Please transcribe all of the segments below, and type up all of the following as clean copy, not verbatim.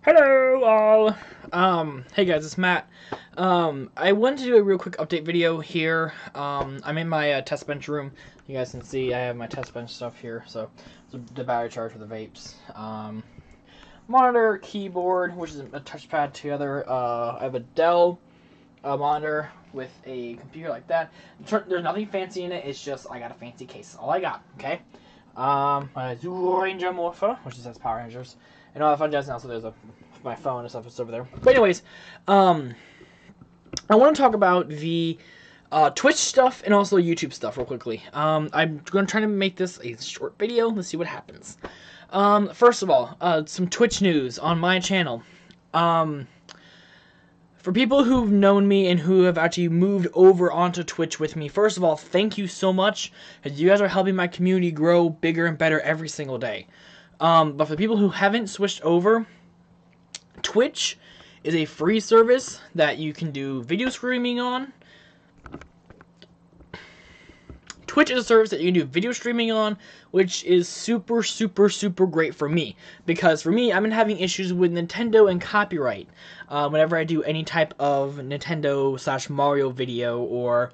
Hello all. Hey guys, it's Matt. I wanted to do a real quick update video here. I'm in my test bench room. You guys can see I have my test bench stuff here. So the battery charge for the vapes. Monitor, keyboard, which is a touchpad together. I have a Dell monitor with a computer like that. There's nothing fancy in it. It's just I got a fancy case. All I got. Okay. My Ranger Morpher, which says Power Rangers, and all that fun jazz. Now, so there's my phone and stuff is over there. But anyways, I want to talk about the Twitch stuff and also YouTube stuff real quickly. I'm going to try to make this a short video. Let's see what happens. First of all, some Twitch news on my channel. For people who've known me and who have actually moved over onto Twitch with me, first of all, thank you so much, because you guys are helping my community grow bigger and better every single day. But for people who haven't switched over, Twitch is a free service that you can do video streaming on. Twitch is a service that you can do video streaming on, which is super, super, super great for me. Because for me, I've been having issues with Nintendo and copyright whenever I do any type of Nintendo/Mario video or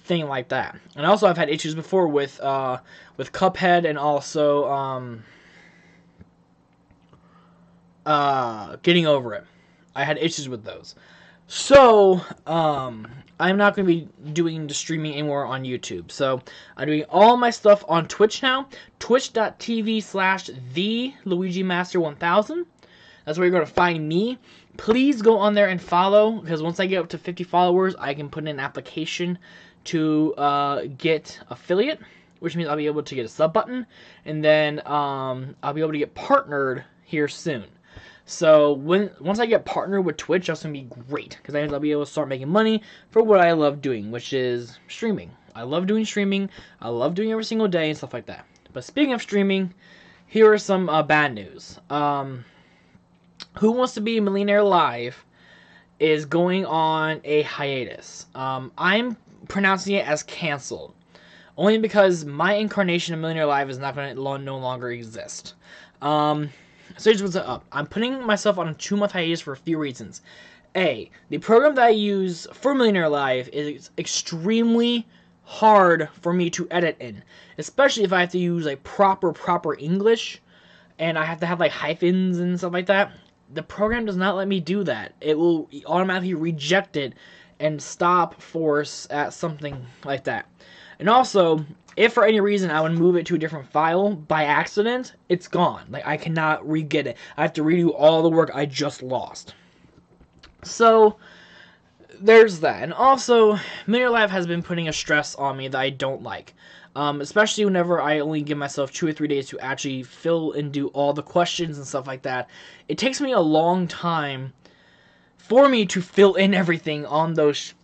thing like that. And also, I've had issues before with Cuphead and also getting over it. I had issues with those. So, I'm not going to be doing the streaming anymore on YouTube. So, I'm doing all my stuff on Twitch now. Twitch.tv/TheLuigiMaster1000. That's where you're going to find me. Please go on there and follow, because once I get up to 50 followers, I can put in an application to get affiliate, which means I'll be able to get a sub button, and then I'll be able to get partnered here soon. So once I get partnered with Twitch, that's going to be great, because I'll be able to start making money for what I love doing, which is streaming. I love doing streaming. I love doing it every single day and stuff like that. But speaking of streaming, here are some bad news. Who Wants to Be a Millionaire Live is going on a hiatus. I'm pronouncing it as canceled, only because my incarnation of Millionaire Live is not going to no longer exist. So here's what's up. I'm putting myself on a 2-month hiatus for a few reasons. A, the program that I use for Millionaire Live is extremely hard for me to edit in, especially if I have to use like proper English, and I have to have like hyphens and stuff like that. The program does not let me do that. It will automatically reject it and stop force at something like that. And also, if for any reason I would move it to a different file by accident, it's gone. Like, I cannot re-get it. I have to redo all the work I just lost. So, there's that. And also, Millionaire Live has been putting a stress on me that I don't like. Especially whenever I only give myself 2 or 3 days to actually fill and do all the questions and stuff like that. It takes me a long time for me to fill in everything on those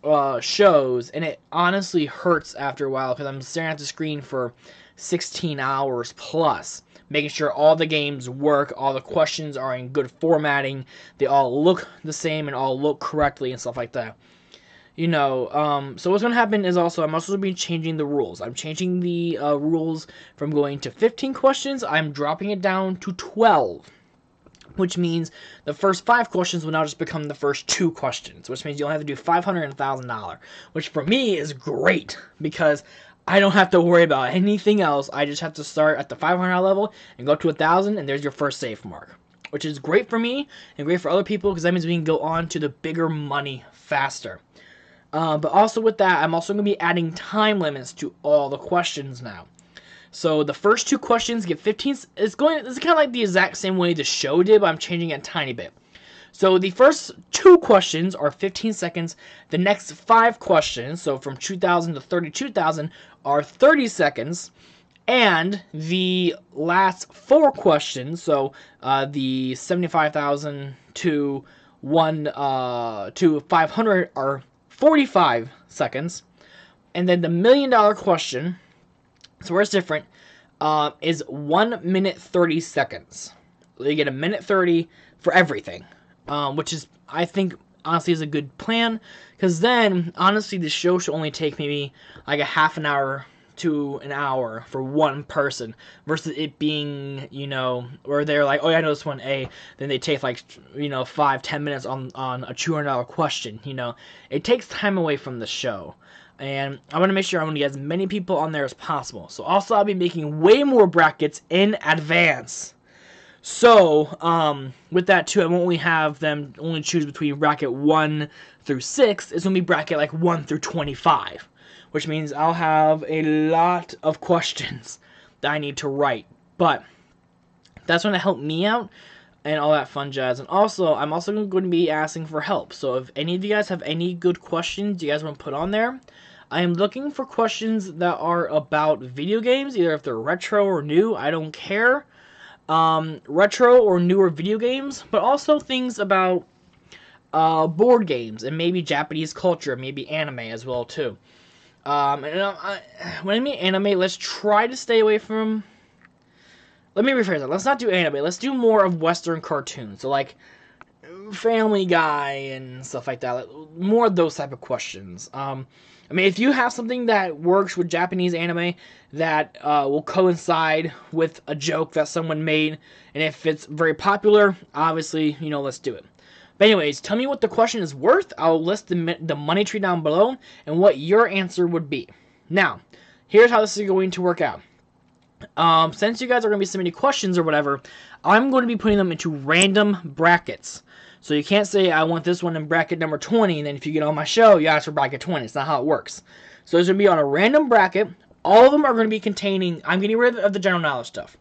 shows, and it honestly hurts after a while, because I'm staring at the screen for 16 hours plus, making sure all the games work, all the questions are in good formatting, they all look the same and all look correctly and stuff like that. You know, so what's going to happen is also, I'm also going to be changing the rules. I'm changing the rules from going to 15 questions. I'm dropping it down to 12. Which means the first 5 questions will now just become the first 2 questions, which means you only have to do $500 and $1,000, which for me is great, because I don't have to worry about anything else. I just have to start at the $500 level and go to 1,000, and there's your first safe mark, which is great for me and great for other people, because that means we can go on to the bigger money faster. But also with that, I'm also going to be adding time limits to all the questions now. So the first 2 questions get 15. It's kind of like the exact same way the show did, but I'm changing it a tiny bit. So the first 2 questions are 15 seconds. The next 5 questions, so from 2,000 to 32,000, are 30 seconds. And the last 4 questions, so the 75,000 to 500, are 45 seconds. And then the $1 million question, so where it's different, is 1 minute 30 seconds. You get 1 minute 30 for everything, which is, I think, honestly, is a good plan, because then, honestly, the show should only take maybe like a half an hour to an hour for one person versus it being, you know, where they're like, oh yeah, I know this one A, then they take like, you know, 5-10 minutes on a $200 question. You know, it takes time away from the show. And I want to make sure I want to get as many people on there as possible. So also I'll be making way more brackets in advance. So, with that too, I won't only have them only choose between bracket 1 through 6. It's going to be bracket like 1 through 25. Which means I'll have a lot of questions that I need to write. But that's going to help me out and all that fun jazz. And also, I'm also going to be asking for help. So if any of you guys have any good questions you guys want to put on there, I am looking for questions that are about video games, either if they're retro or new, I don't care. Retro or newer video games, but also things about board games and maybe Japanese culture, maybe anime as well too. When I mean anime, let's try to stay away from. Let me rephrase that. Let's not do anime. Let's do more of Western cartoons. So like Family Guy and stuff like that. More of those type of questions. I mean, if you have something that works with Japanese anime that will coincide with a joke that someone made, and if it's very popular, obviously, you know, let's do it. But anyways, tell me what the question is worth. I'll list the money tree down below and what your answer would be. Now, here's how this is going to work out. Since you guys are going to be submitting questions or whatever, I'm going to be putting them into random brackets. So you can't say, I want this one in bracket number 20, and then if you get on my show, you ask for bracket 20. It's not how it works. So it's going to be on a random bracket. All of them are going to be containing, I'm getting rid of the general knowledge stuff.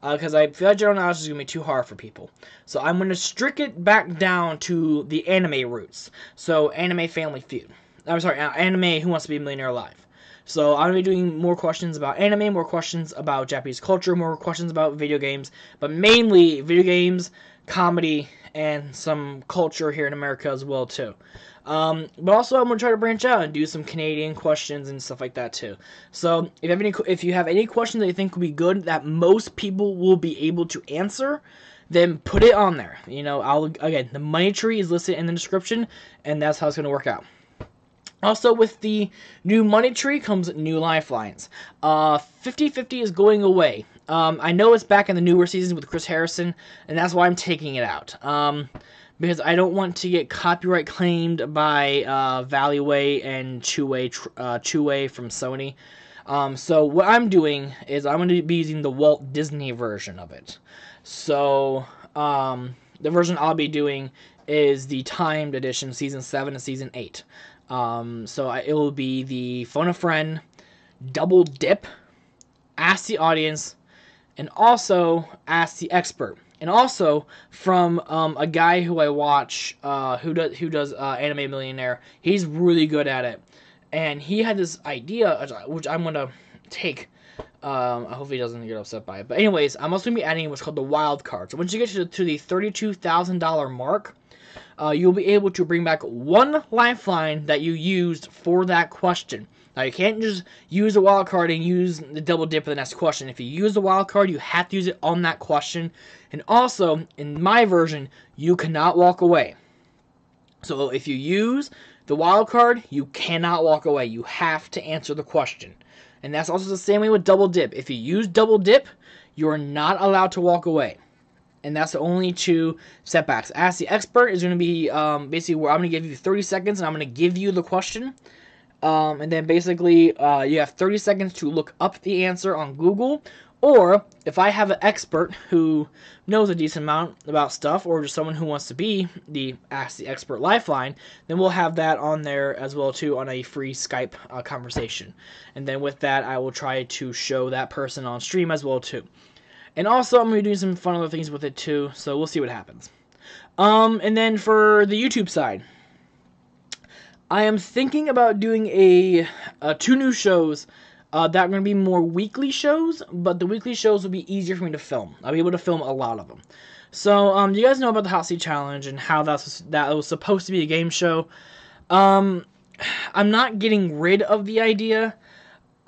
Because I feel like general knowledge is going to be too hard for people. So I'm going to strict it back down to the anime roots. So Anime Family Feud. I'm sorry, Anime Who Wants to Be a Millionaire Live. So I'm going to be doing more questions about anime, more questions about Japanese culture, more questions about video games. But mainly video games, comedy, and some culture here in America as well too. But also I'm going to try to branch out and do some Canadian questions and stuff like that too. So if you have any questions that you think will be good that most people will be able to answer, then put it on there. You know, again, the money tree is listed in the description, and that's how it's going to work out. Also, with the new money tree comes new lifelines. 50-50 is going away. I know it's back in the newer seasons with Chris Harrison, and that's why I'm taking it out. Because I don't want to get copyright claimed by Valueway and Chewy from Sony. So what I'm doing is I'm going to be using the Walt Disney version of it. So the version I'll be doing is the timed edition, Season 7 and Season 8. It will be the Phone a Friend, Double Dip, Ask the Audience, and also Ask the Expert. And also from a guy who I watch, who does Anime Millionaire. He's really good at it, and he had this idea which I'm gonna take. I hope he doesn't get upset by it. But anyways, I'm also gonna be adding what's called the wild card. So once you get to the $32,000 mark, you'll be able to bring back one lifeline that you used for that question. Now, you can't just use the wild card and use the double dip for the next question. If you use the wild card, you have to use it on that question. And also, in my version, you cannot walk away. So if you use the wild card, you cannot walk away. You have to answer the question. And that's also the same way with double dip. If you use double dip, you are not allowed to walk away. And that's the only two setbacks. Ask the Expert is going to be basically where I'm going to give you 30 seconds and I'm going to give you the question. And then basically you have 30 seconds to look up the answer on Google. Or if I have an expert who knows a decent amount about stuff, or just someone who wants to be the Ask the Expert lifeline, then we'll have that on there as well too on a free Skype conversation. And then with that, I will try to show that person on stream as well too. And also, I'm going to be doing some fun other things with it too, so we'll see what happens. And then for the YouTube side, I am thinking about doing two new shows that are going to be more weekly shows, but the weekly shows will be easier for me to film. I'll be able to film a lot of them. So, you guys know about the Hot Seat Challenge and how that was supposed to be a game show. I'm not getting rid of the idea.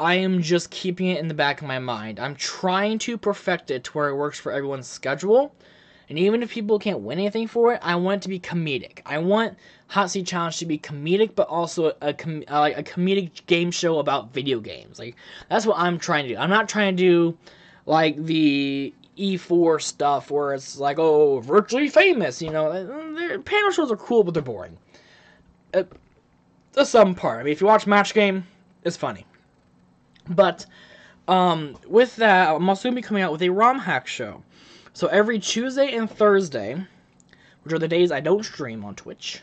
I am just keeping it in the back of my mind. I'm trying to perfect it to where it works for everyone's schedule. And even if people can't win anything for it, I want it to be comedic. I want Hot Seat Challenge to be comedic, but also like a comedic game show about video games. Like, that's what I'm trying to do. I'm not trying to do like the E4 stuff where it's like, oh, virtually famous. You know, their panel shows are cool, but they're boring. The some part. I mean, if you watch Match Game, it's funny. But with that, I'm also going to be coming out with a ROM hack show. So every Tuesday and Thursday, which are the days I don't stream on Twitch,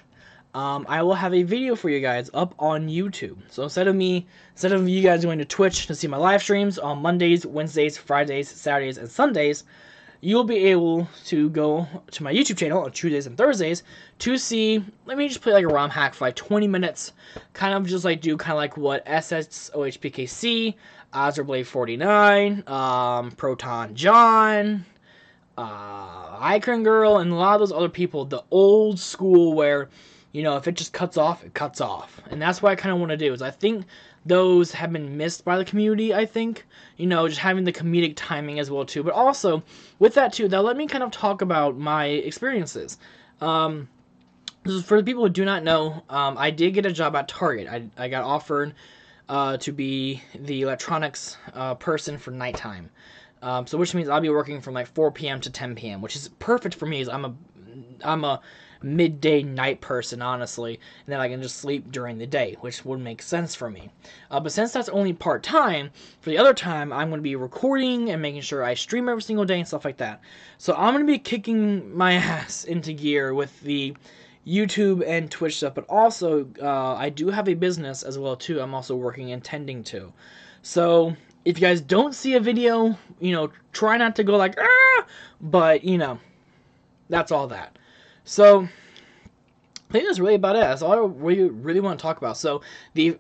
I will have a video for you guys up on YouTube. So instead of you guys going to Twitch to see my live streams on Mondays, Wednesdays, Fridays, Saturdays, and Sundays, you'll be able to go to my YouTube channel on Tuesdays and Thursdays to see, let me just play like a ROM hack for like 20 minutes, kind of just like do kind of like what SSOHPKC, Azerblade 49, Proton John, Icon Girl, and a lot of those other people, the old school where, you know, if it just cuts off, it cuts off. And that's what I kind of want to do, is I think those have been missed by the community, I think. You know, just having the comedic timing as well, too. But also, with that, too, that let me kind of talk about my experiences. For the people who do not know, I did get a job at Target. I got offered to be the electronics person for nighttime. So which means I'll be working from like 4 p.m. to 10 p.m., which is perfect for me, as I'm a midday night person, honestly, and then I can just sleep during the day, which would make sense for me. But since that's only part-time, for the other time, I'm going to be recording and making sure I stream every single day and stuff like that. So I'm going to be kicking my ass into gear with the YouTube and Twitch stuff, but also I do have a business as well, too. I'm also working and tending to. So if you guys don't see a video, you know, try not to go like, ah, but, you know, that's all that. So, I think that's really about it. That's all I really want to talk about. So, the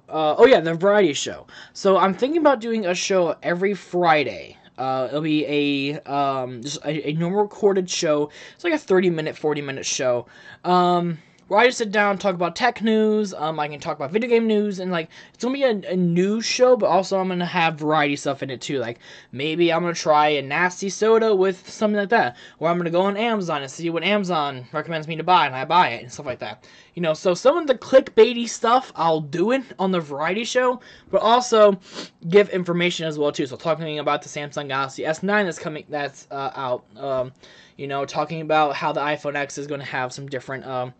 variety show. So, I'm thinking about doing a show every Friday. It'll be just a normal recorded show. It's like a 30-minute, 40-minute show. Where I just sit down and talk about tech news, I can talk about video game news, and, like, it's going to be a news show, but also I'm going to have variety stuff in it, too. Like, maybe I'm going to try a nasty soda with something like that, or I'm going to go on Amazon and see what Amazon recommends me to buy, and I buy it, and stuff like that. You know, so some of the clickbaity stuff, I'll do it on the variety show, but also give information as well, too. So talking about the Samsung Galaxy S9 that's out, you know, talking about how the iPhone X is going to have some different,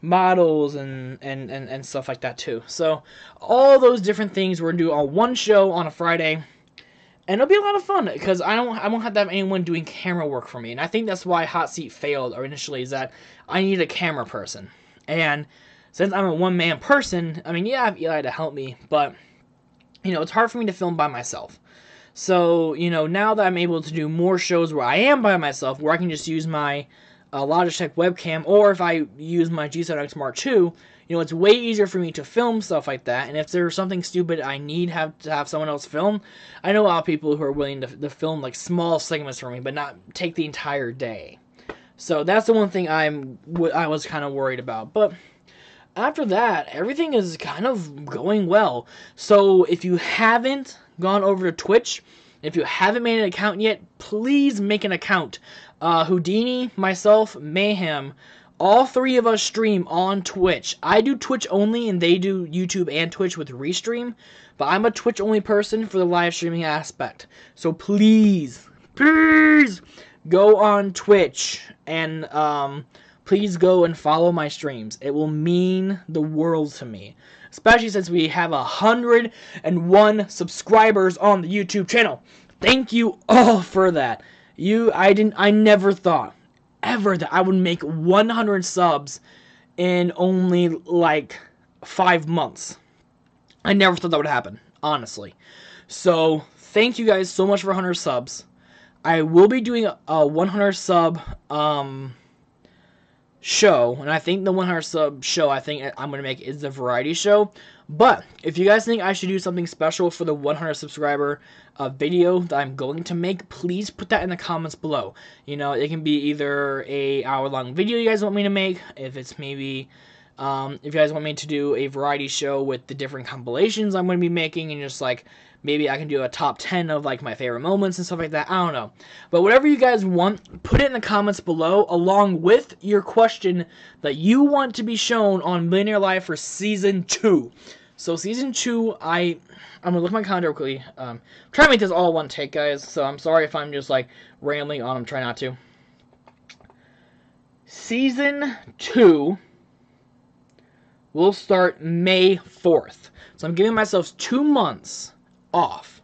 models and stuff like that too. So all those different things we're gonna do on one show on a Friday, and it'll be a lot of fun because I won't have to have anyone doing camera work for me. And I think that's why Hot Seat failed initially, is that I need a camera person. And since I'm a one-man person, I mean, yeah, I have Eli to help me, but you know, it's hard for me to film by myself. So, you know, now that I'm able to do more shows where I am by myself, where I can just use my Logitech webcam, or if I use my G7X Mark II, you know, it's way easier for me to film stuff like that. And if there's something stupid I need to have someone else film, I know a lot of people who are willing to film like small segments for me, but not take the entire day. So that's the one thing I was kind of worried about. But after that, everything is kind of going well. So if you haven't gone over to Twitch, if you haven't made an account yet, please make an account. Houdini, myself, Mayhem, all three of us stream on Twitch. I do Twitch only, and they do YouTube and Twitch with Restream, but I'm a Twitch only person for the live streaming aspect. So please go on Twitch and please go and follow my streams. It will mean the world to me, especially since we have 101 subscribers on the YouTube channel. Thank you all for that. I never thought ever that I would make 100 subs in only like 5 months. I never thought that would happen, honestly. So thank you guys so much for 100 subs. I will be doing a 100 sub show, and I think the 100 sub show I'm going to make is the variety show. But if you guys think I should do something special for the 100 subscriber video that I'm going to make, please put that in the comments below. You know, it can be either a hour-long video you guys want me to make, if it's maybe, if you guys want me to do a variety show with the different compilations I'm going to be making, and just like maybe I can do a top 10 of like my favorite moments and stuff like that. I don't know. But whatever you guys want, put it in the comments below along with your question that you want to be shown on Millionaire Life for Season 2. So Season 2, I'm going to look at my calendar quickly. I'm trying to make this all one take, guys. So I'm sorry if I'm just like rambling on. I'm trying not to. Season 2 will start May 4th. So I'm giving myself 2 months off.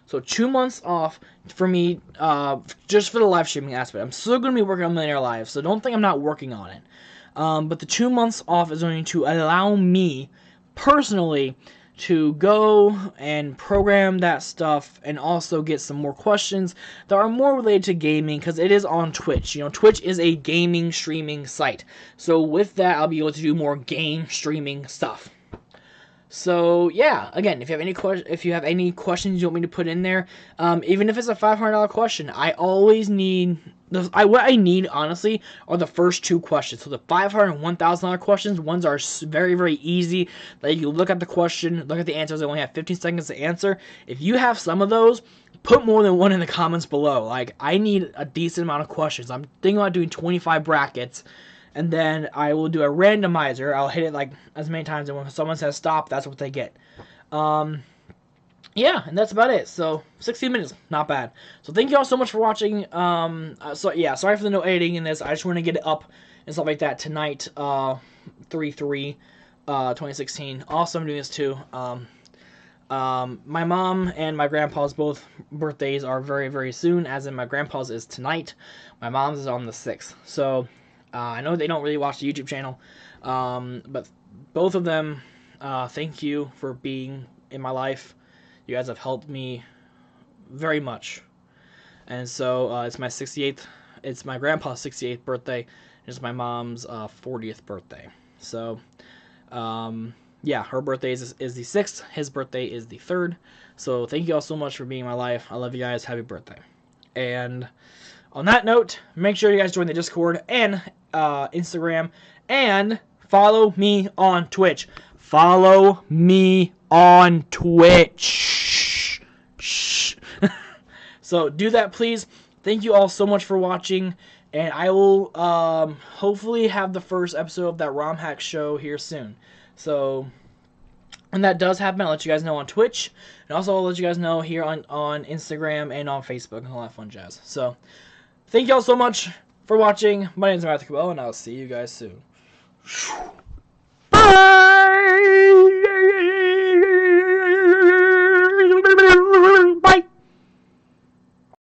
So 2 months off for me, just for the live streaming aspect. I'm still going to be working on Millionaire Live, so don't think I'm not working on it. But the 2 months off is going to allow me, personally, to go and program that stuff and also get some more questions that are more related to gaming, because it is on Twitch. You know, Twitch is a gaming streaming site. So with that, I'll be able to do more game streaming stuff. So yeah, again, if you have any questions you want me to put in there, even if it's a $500 question, I always need what I need, honestly, are the first 2 questions. So the $500 and $1,000 questions, ones are very, very easy. Like, you look at the question, look at the answers, they only have 15 seconds to answer. If you have some of those, put more than one in the comments below. Like, I need a decent amount of questions. I'm thinking about doing 25 brackets. And then I will do a randomizer. I'll hit it like as many times, and when someone says stop, that's what they get. Yeah, and that's about it. So 16 minutes, not bad. So thank you all so much for watching. So yeah, sorry for the no editing in this. I just want to get it up and stuff like that tonight. 3/3/2016. Also, I'm doing this too. My mom and my grandpa's both birthdays are very, very soon. As in, my grandpa's is tonight. My mom's is on the 6th. So. I know they don't really watch the YouTube channel, but both of them, thank you for being in my life. You guys have helped me very much. And so it's my 68th, it's my grandpa's 68th birthday, and it's my mom's 40th birthday. So, yeah, her birthday is the 6th, his birthday is the 3rd. So thank you all so much for being in my life. I love you guys. Happy birthday. And on that note, make sure you guys join the Discord and Instagram, and follow me on Twitch. Follow me on Twitch. Shh. So do that, please. Thank you all so much for watching, and I will hopefully have the first episode of that ROM hack show here soon. So when that does happen, I'll let you guys know on Twitch, and also I'll let you guys know here on Instagram and on Facebook and all that fun jazz. So thank you all so much for watching. My name is Matthew Cabell, and I'll see you guys soon. Bye! Bye!